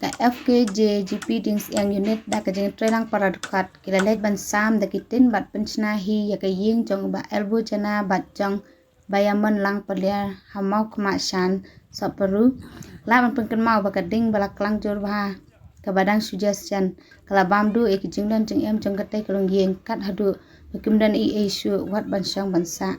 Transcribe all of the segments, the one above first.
ka FKJ GP dings yang unit da ka jeng trelang paradukat kila lej ban sam da kitin bat penchna hi ya ka ying jong ba elbow jana bat jong bayaman lang palia hamau kma shan soparu la ban penken mau ba ka ding balak lang jor ba ka badang suggestion kala bamdu ek jinglan jeng em jong ka tai kalong yeng kat hadu bakimdan I issue wat ban shang ban sa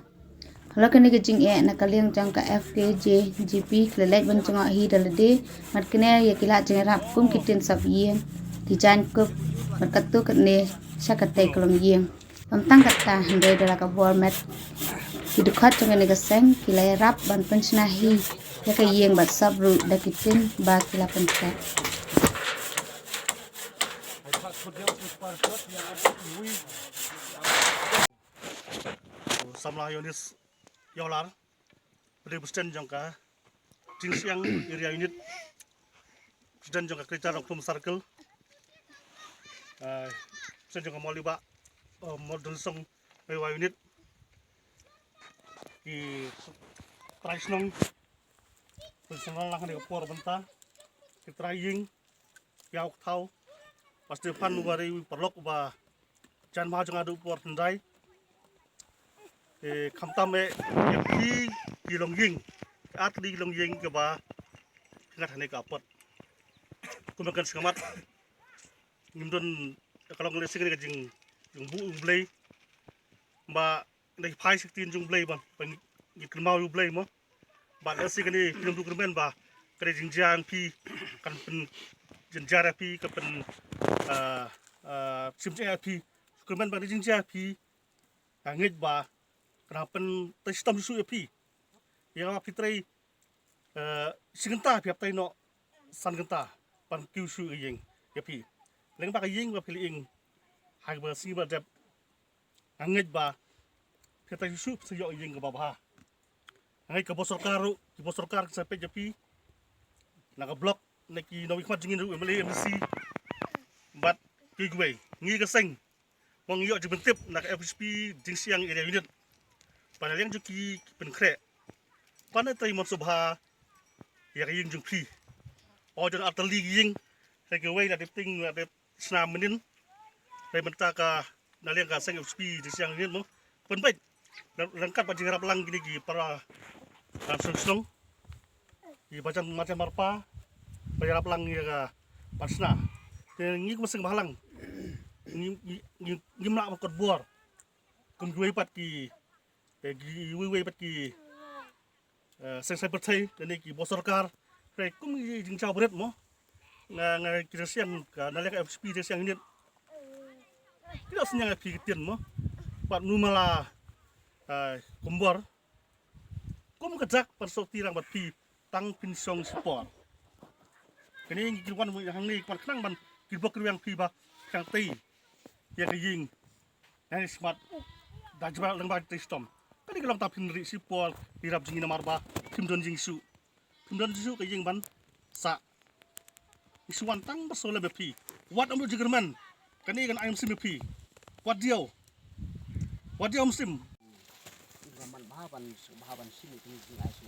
kalau kini kecing nak kalian jang ka FKJ GP kelelek bencong hi dalade mat kene ya kila jeng rap kum kitin sab yeng dijan kup mat katu kene syakatai kelong yeng tentang kata handai dala ka bol mat hidukat jeng ni gaseng kila rap ban penchna hi ya ka yeng bat sabru da kitin ba kila pencet Samlah Yonis Yolar, Presiden jangka Jinsiang Area Unit, Presiden jangka Kerja Rangkum Circle, Presiden jangka Maliba Model Song Mewa Unit, di Traisnong, Presiden lang di Kapur Benta, di Traying, Yauk Tau, pasti pan ubari perlok uba Jan Mahajang adu Pur Hendai. Kamtame yang di longjing atli longjing ke ba ngat hane ka pot kumakan sekamat ngimdon kalau ngeli sing ka jing jung bu blay ba ndai phai 16 jung blay ba ngit mau yu blay mo ba asi kani film du kermen ba kare jing jan pi kan pen jenjara pi ka pen simja pi kermen ba jing ja pi ngit ba kenapa testom susu api yang apa fitrai singenta piap tai no san genta pan kiu su yeng api leng ba yeng ba pili ing hai ba si ba dep anget ba fitrai susu seyo yeng ba ba anget ke bosor karu di bosor kar sampai api naga blok neki no ikmat jingin ru meli MC bat ki gue ngi ke seng mong yo jibentip nak FSP Jinsiang Area Unit pada yang juki penkrek pada tay mansubha yang ying jungpi order atali ying saya keway ada ting ada senam menin saya minta ka naliang ka seng FSP di siang ini mo penbaik lengkap bajing harap lang gini gi para langsung di bacan macam marpa bajing harap lang ya ka pasna dan ngi masing mahalang ngi mlak makot buar kum gue pat ki gi we pat ki seng pertai dan ki bosor kar re kum jing chau bret mo nga kirasian ka nalek FSP de siang ini tidak senyang FP kitin mo pat numala kumbor kum kejak persok tirang bat pi tang pinsong support kini kilwan hang ni pat knang ban kilbok yang pi ba kang tei yang ying yang smart dajbal leng ba testom kali kalau tapin ri sipol dirap jingin marba timdon jingsu ke jing ban sa isuan tang basole bepi wat amdu jigerman kani kan ayam sim bepi wat dia musim zaman bahaban sim itu jing ai su